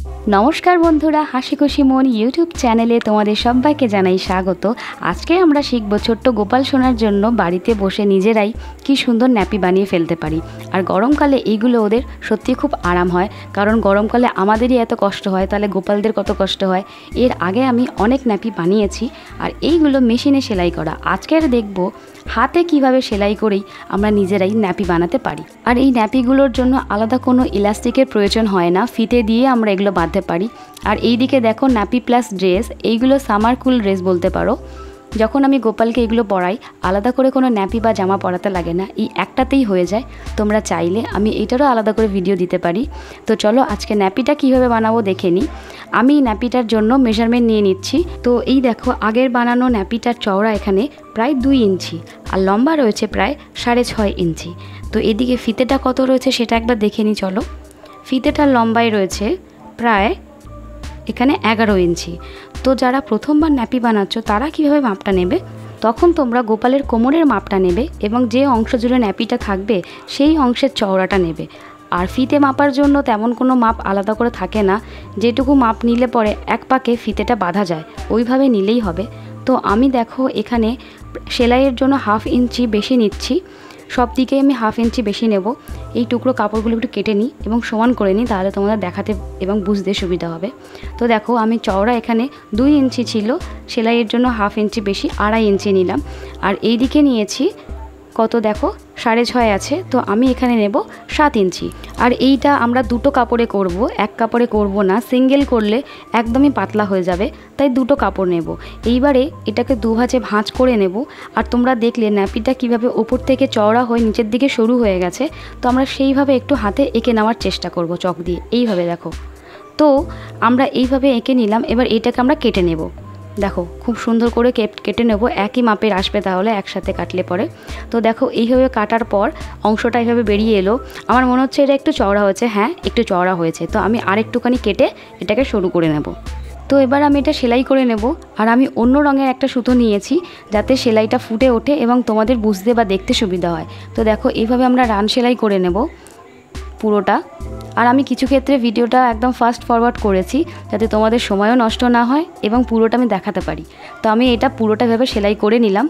नमस्कार बंधुरा हासि खुशी मन यूट्यूब चैनेले तुम्हारे सबाइके जानाई स्वागत। आज के आमरा शिखबो छोट्ट गोपाल सोनार जन्य बाड़ीते बसे निजेराई कि सुंदर नैपी बानिये फेलते पारी। और गरमकाले एइगुलो ओदेर सत्यि खूब आराम हय, कारण गरमकाले आमादेरই एत कष्ट हय, ताहले गोपालदेर कत कष्ट हय। एर आगे आमी अनेक नैपी बानिয়েছি और এইগুলো मेशिने सेलाई करा। आजके देखबो हाथे किभाबे सेलाई करेই আমরা নিজেরাই ন্যাপি বানাতে পারি। আর এই ন্যাপিগুলোর জন্য আলাদা কোনো ইলাস্টিকের প্রয়োজন হয় না, ফিতে দিয়ে আমরা এগুলো বাঁধতে পারি। আর এইদিকে দেখো ন্যাপি প্লাস ড্রেস, এইগুলো সামার কুল ড্রেস বলতে পারো। যখন আমি গোপালকে এগুলো পরাই আলাদা করে কোনো ন্যাপি বা জামা পরাতে লাগে না, এই একটাতেই হয়ে যায়। তোমরা চাইলে আমি এটারও আলাদা করে ভিডিও দিতে পারি। তো চলো আজকে ন্যাপিটা কিভাবে বানাবো দেখে নিই। আমি ন্যাপিটার জন্য মেজারমেন্ট নিয়ে নিচ্ছি। তো এই দেখো আগের বানানো ন্যাপিটার চওড়া এখানে প্রায় 2 ইঞ্চি আর লম্বা রয়েছে প্রায় 6.5 ইঞ্চি। তো এদিকে ফিতেটা কত রয়েছে সেটা একবার দেখে নিই চলো। ফিতেটার লম্বাই রয়েছে প্রায় এখানে 11 ইঞ্চি। তো যারা প্রথমবার ন্যাপি বানাচ্ছ তারা কিভাবে মাপটা নেবে, তখন তোমরা গোপালের কোমরের মাপটা নেবে এবং যে অংশ জুড়ে ন্যাপিটা থাকবে সেই অংশের চওড়াটা নেবে। আর ফিতে মাপার জন্য তেমন কোনো মাপ আলাদা করে থাকে না, যেটুকু মাপ নিলে পরে এক পাকে ফিতেটা বাঁধা যায় ওইভাবে নিলেই হবে। তো আমি দেখো এখানে সেলাইয়ের জন্য 1/2 ইঞ্চি বেশি নিচ্ছি, সব দিকে আমি 1/2 ইঞ্চি বেশি নেব। এই টুকরো কাপড়গুলো একটু কেটে নিই এবং সমান করে নিই, তাহলে তোমাদের দেখাতে এবং বুঝতে সুবিধা হবে। তো দেখো আমি চওড়া এখানে 2 ইঞ্চি ছিল, সেলাইয়ের জন্য 1/2 ইঞ্চি বেশি 2.5 ইঞ্চি নিলাম। আর এই দিকে নিয়েছি কত দেখো 6.5 আছে, তো আমি এখানে নেব 7 ইঞ্চি। আর এইটা আমরা দুটো কাপড়ে করব, এক কাপড়ে করব না, সিঙ্গেল করলে একদমই পাতলা হয়ে যাবে, তাই দুটো কাপড় নেব। এইবারে এটাকে দুভাঁজে ভাঁজ করে নেব। আর তোমরা দেখলে ন্যাপিটা কিভাবে ওপর থেকে চওড়া হয়ে নিচের দিকে সরু হয়ে গেছে, তো আমরা সেইভাবে একটু হাতে এঁকে নেওয়ার চেষ্টা করব চক দিয়ে, এইভাবে দেখো। তো আমরা এইভাবে এঁকে নিলাম, এবার এটাকে আমরা কেটে নেব। দেখো খুব সুন্দর করে কেটে নেব, একই মাপের আসবে তাহলে একসাথে কাটলে পরে। তো দেখো এইভাবে কাটার পর অংশটা এইভাবে বেরিয়ে এলো। আমার মনে হচ্ছে এটা একটু চওড়া হয়েছে, হ্যাঁ একটু চওড়া হয়েছে। তো আমি আরেকটুখানি কেটে এটাকে সরু করে নেব। তো এবার আমি এটা সেলাই করে নেব। আর আমি অন্য রঙের একটা সুতো নিয়েছি যাতে সেলাইটা ফুটে ওঠে এবং তোমাদের বুঝতে বা দেখতে সুবিধা হয়। তো দেখো এইভাবে আমরা রান সেলাই করে নেব পুরোটা। আর আমি কিছু ক্ষেত্রে ভিডিওটা একদম ফাস্ট ফরওয়ার্ড করেছি যাতে তোমাদের সময়ও নষ্ট না হয় এবং পুরোটা আমি দেখাতে পারি। তো আমি এটা পুরোটা ভেবে সেলাই করে নিলাম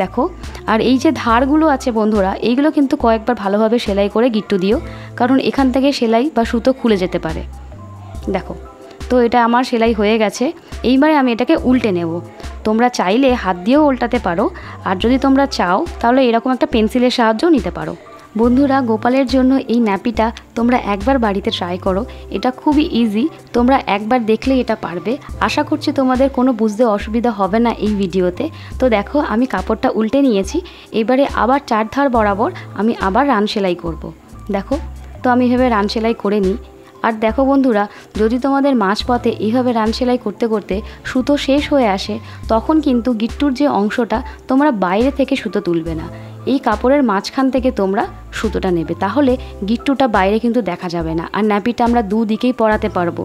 দেখো। আর এই যে ধারগুলো আছে বন্ধুরা, এইগুলো কিন্তু কয়েকবার ভালোভাবে সেলাই করে গিট্টু দিও, কারণ এখান থেকে সেলাই বা সুতো খুলে যেতে পারে। দেখো তো এটা আমার সেলাই হয়ে গেছে। এইবারে আমি এটাকে উল্টে নেব। তোমরা চাইলে হাত দিয়েও উল্টাতে পারো, আর যদি তোমরা চাও তাহলে এরকম একটা পেন্সিলের সাহায্যও নিতে পারো। বন্ধুরা গোপালের জন্য এই ন্যাপিটা তোমরা একবার বাড়িতে ট্রাই করো, এটা খুবই ইজি, তোমরা একবার দেখলেই এটা পারবে। আশা করছি তোমাদের কোনো বুঝতে অসুবিধা হবে না এই ভিডিওতে। তো দেখো আমি কাপড়টা উল্টে নিয়েছি, এবারে আবার 4 ধার বরাবর আমি আবার রান সেলাই করব। দেখো তো আমি এভাবে রান সেলাই করে নিই। আর দেখো বন্ধুরা, যদি তোমাদের মাঝপথে এইভাবে রান সেলাই করতে করতে সুতো শেষ হয়ে আসে, তখন কিন্তু গিট্টুর যে অংশটা তোমরা বাইরে থেকে সুতো তুলবে না, এই কাপড়ের মাঝখান থেকে তোমরা সুতোটা নেবে, তাহলে গিট্টুটা বাইরে কিন্তু দেখা যাবে না। আর ন্যাপিটা আমরা দুদিকেই পরাতে পারবো।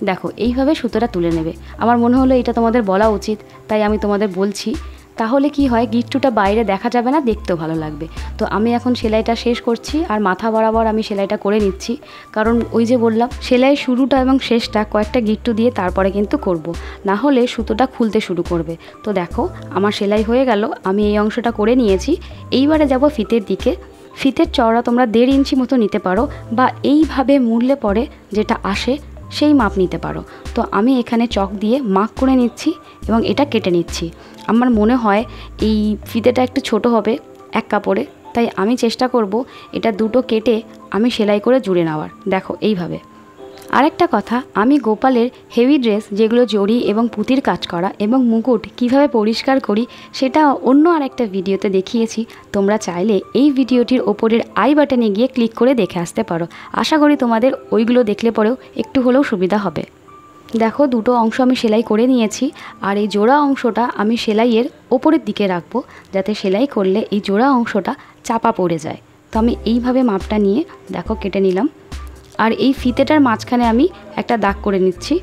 দেখো এইভাবে সুতোটা তুলে নেবে। আমার মনে হলো এটা তোমাদের বলা উচিত, তাই আমি তোমাদের বলছি। তাহলে কি হয়, গিট্টুটা বাইরে দেখা যাবে না, দেখতেও ভালো লাগবে। তো আমি এখন সেলাইটা শেষ করছি আর মাথা বরাবর আমি সেলাইটা করে নিচ্ছি, কারণ ওই যে বললাম সেলাইয়ের শুরুটা এবং শেষটা কয়েকটা গিট্টু দিয়ে তারপরে কিন্তু করব, না হলে সুতোটা খুলতে শুরু করবে। তো দেখো আমার সেলাই হয়ে গেল, আমি এই অংশটা করে নিয়েছি। এইবারে যাব ফিতের দিকে। ফিতের চওড়া তোমরা 1.5 ইঞ্চি মতো নিতে পারো, বা এইভাবে মুড়লে পরে যেটা আসে সেই মাপ নিতে পারো। তো আমি এখানে চক দিয়ে মার্ক করে নিচ্ছি এবং এটা কেটে নিচ্ছি। আমার মনে হয় এই ফিতেটা একটু ছোট হবে এক কাপড়ে, তাই আমি চেষ্টা করব এটা দুটো কেটে আমি সেলাই করে জুড়ে নেওয়ার। দেখো এইভাবে। আরেকটা কথা, আমি গোপালের হেভি ড্রেস যেগুলো জড়ি এবং পুঁতির কাজ করা এবং মুকুট কিভাবে পরিষ্কার করি সেটা অন্য আরেকটা ভিডিওতে দেখিয়েছি। তোমরা চাইলে এই ভিডিওটির ওপরের আই বাটনে গিয়ে ক্লিক করে দেখে আসতে পারো। আশা করি তোমাদের ওইগুলো দেখলে পরেও একটু হলেও সুবিধা হবে। দেখো দুটো অংশ আমি সেলাই করে নিয়েছি, আর এই জোড়া অংশটা আমি সেলাইয়ের ওপরের দিকে রাখবো, যাতে সেলাই করলে এই জোড়া অংশটা চাপা পড়ে যায়। তো আমি এইভাবে মাপটা নিয়ে দেখো কেটে নিলাম। আর এই ফিতেটার মাঝখানে আমি একটা দাগ করে নিচ্ছি,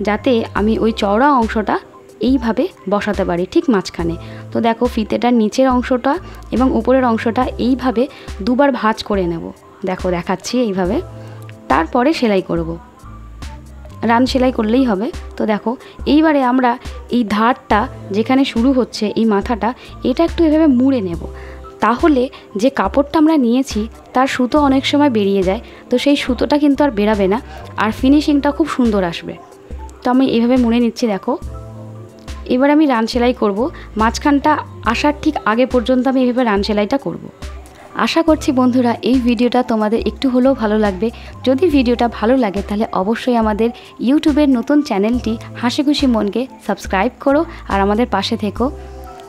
যাতে আমি ওই চওড়া অংশটা এইভাবে বসাতে পারি ঠিক মাঝখানে। তো দেখো ফিতেটার নিচের অংশটা এবং উপরের অংশটা এইভাবে দুবার ভাঁজ করে নেব। দেখো দেখাচ্ছি এইভাবে, তারপরে সেলাই করব। রান সেলাই করলেই হবে। তো দেখো এইবারে আমরা এই ধারটা যেখানে শুরু হচ্ছে এই মাথাটা এটা একটু এভাবে মুড়ে নেব, তাহলে যে কাপড়টা আমরা নিয়েছি তার সুতো অনেক সময় বেরিয়ে যায়, তো সেই সুতোটা কিন্তু আর বেরাবে না, আর ফিনিশিংটা খুব সুন্দর আসবে। তো আমি এইভাবে মুড়ে নিচ্ছি। দেখো এবার আমি রান সেলাই করব, মাঝখানটা আসার ঠিক আগে পর্যন্ত আমি এইভাবে রান সেলাইটা করব। আশা করছি বন্ধুরা এই ভিডিওটা তোমাদের একটু হলেও ভালো লাগবে। যদি ভিডিওটা ভালো লাগে তাহলে অবশ্যই আমাদের ইউটিউবের নতুন চ্যানেলটি হাসি খুশি মনকে সাবস্ক্রাইব করো আর আমাদের পাশে থেকো।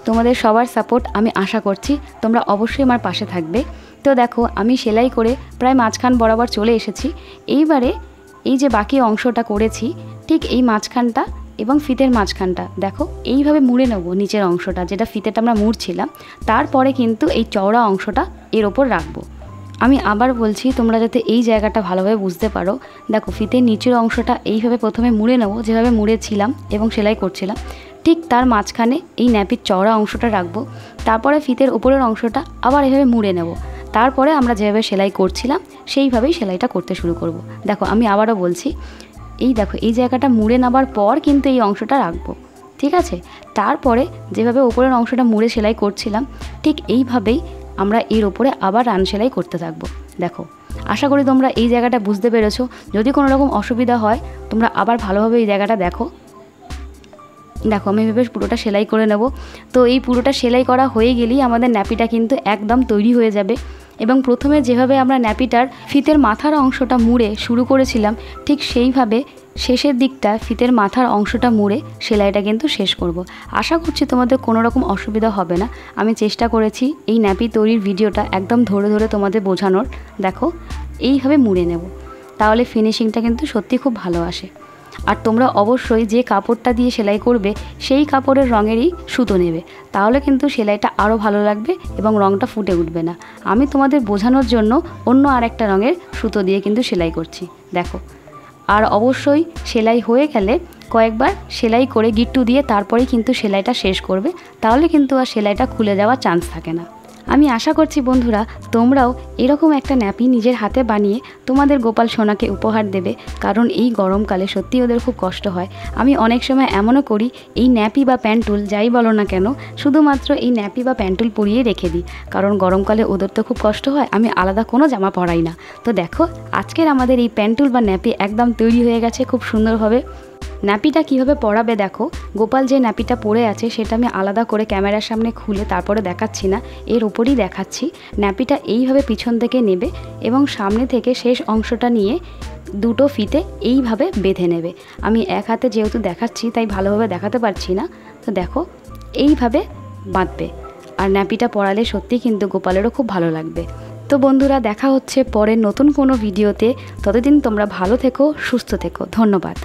তোমাদের সবার সাপোর্ট আমি আশা করছি, তোমরা অবশ্যই আমার পাশে থাকবে। তো দেখো আমি সেলাই করে প্রায় মাঝখান বরাবর চলে এসেছি। এইবারে এই যে বাকি অংশটা করেছি ঠিক এই মাঝখানটা এবং ফিতের মাঝখানটা দেখো এইভাবে মুড়ে নেব, নিচের অংশটা যেটা ফিতেটা আমরা মুড়ছিলাম, তারপরে কিন্তু এই চওড়া অংশটা এর ওপর রাখবো। আমি আবার বলছি তোমরা যাতে এই জায়গাটা ভালোভাবে বুঝতে পারো। দেখো ফিতের নিচের অংশটা এইভাবে প্রথমে মুড়ে নেব, যেভাবে মুড়েছিলাম এবং সেলাই করছিলাম, ঠিক তার মাঝখানে এই ন্যাপির চওড়া অংশটা রাখবো। তারপরে ফিতের ওপরের অংশটা আবার এভাবে মুড়ে নেব, তারপরে আমরা যেভাবে সেলাই করছিলাম সেইভাবেই সেলাইটা করতে শুরু করব। দেখো আমি আবারও বলছি, এই দেখো এই জায়গাটা মুড়ে নেবার পর কিন্তু এই অংশটা রাখবো, ঠিক আছে? তারপরে যেভাবে ওপরের অংশটা মুড়ে সেলাই করছিলাম ঠিক এইভাবেই আমরা এর ওপরে আবার রান সেলাই করতে থাকবো। দেখো আশা করি তোমরা এই জায়গাটা বুঝতে পেরেছো। যদি কোনো রকম অসুবিধা হয় তোমরা আবার ভালোভাবে এই জায়গাটা দেখো। দেখো আমি এভাবে পুরোটা সেলাই করে নেব। তো এই পুরোটা সেলাই করা হয়ে গেলেই আমাদের ন্যাপিটা কিন্তু একদম তৈরি হয়ে যাবে। এবং প্রথমে যেভাবে আমরা ন্যাপিটার ফিতের মাথার অংশটা মুড়ে শুরু করেছিলাম ঠিক সেইভাবে শেষের দিকটা ফিতের মাথার অংশটা মুড়ে সেলাইটা কিন্তু শেষ করব। আশা করছি তোমাদের কোনো রকম অসুবিধা হবে না। আমি চেষ্টা করেছি এই ন্যাপি তৈরির ভিডিওটা একদম ধরে ধরে তোমাদের বোঝানোর। দেখো এইভাবে মুড়ে নেব, তাহলে ফিনিশিংটা কিন্তু সত্যি খুব ভালো আসে। আর তোমরা অবশ্যই যে কাপড়টা দিয়ে সেলাই করবে সেই কাপড়ের রঙেরই সুতো নেবে, তাহলে কিন্তু সেলাইটা আরও ভালো লাগবে এবং রঙটা ফুটে উঠবে না। আমি তোমাদের বোঝানোর জন্য অন্য আরেকটা রঙের সুতো দিয়ে কিন্তু সেলাই করছি। দেখো আর অবশ্যই সেলাই হয়ে গেলে কয়েকবার সেলাই করে গিট্টু দিয়ে তারপরেই কিন্তু সেলাইটা শেষ করবে, তাহলে কিন্তু আর সেলাইটা খুলে যাওয়ার চান্স থাকে না। আমি আশা করছি বন্ধুরা তোমরাও এরকম একটা ন্যাপি নিজের হাতে বানিয়ে তোমাদের গোপাল সোনাকে উপহার দেবে, কারণ এই গরমকালে সত্যি ওদের খুব কষ্ট হয়। আমি অনেক সময় এমনও করি এই ন্যাপি বা প্যান্টুল যাই বলো না কেন শুধুমাত্র এই ন্যাপি বা প্যান্টুল পরিয়ে রেখে দিই, কারণ গরমকালে ওদের তো খুব কষ্ট হয়, আমি আলাদা কোনো জামা পরাই না। তো দেখো আজকের আমাদের এই প্যান্টুল বা ন্যাপি একদম তৈরি হয়ে গেছে খুব সুন্দরভাবে। ন্যাপিটা কীভাবে পরাবে দেখো, গোপাল যে ন্যাপিটা পরে আছে সেটা আমি আলাদা করে ক্যামেরার সামনে খুলে তারপরে দেখাচ্ছি না, এর উপরই দেখাচ্ছি। ন্যাপিটা এইভাবে পিছন থেকে নেবে এবং সামনে থেকে শেষ অংশটা নিয়ে দুটো ফিতে এইভাবে বেঁধে নেবে। আমি এক হাতে যেহেতু দেখাচ্ছি তাই ভালোভাবে দেখাতে পারছি না। তো দেখো এইভাবে বাঁধবে, আর ন্যাপিটা পরালে সত্যি কিন্তু গোপালেরও খুব ভালো লাগবে। তো বন্ধুরা দেখা হচ্ছে পরের নতুন কোনো ভিডিওতে, ততদিন তোমরা ভালো থেকো, সুস্থ থেকো। ধন্যবাদ।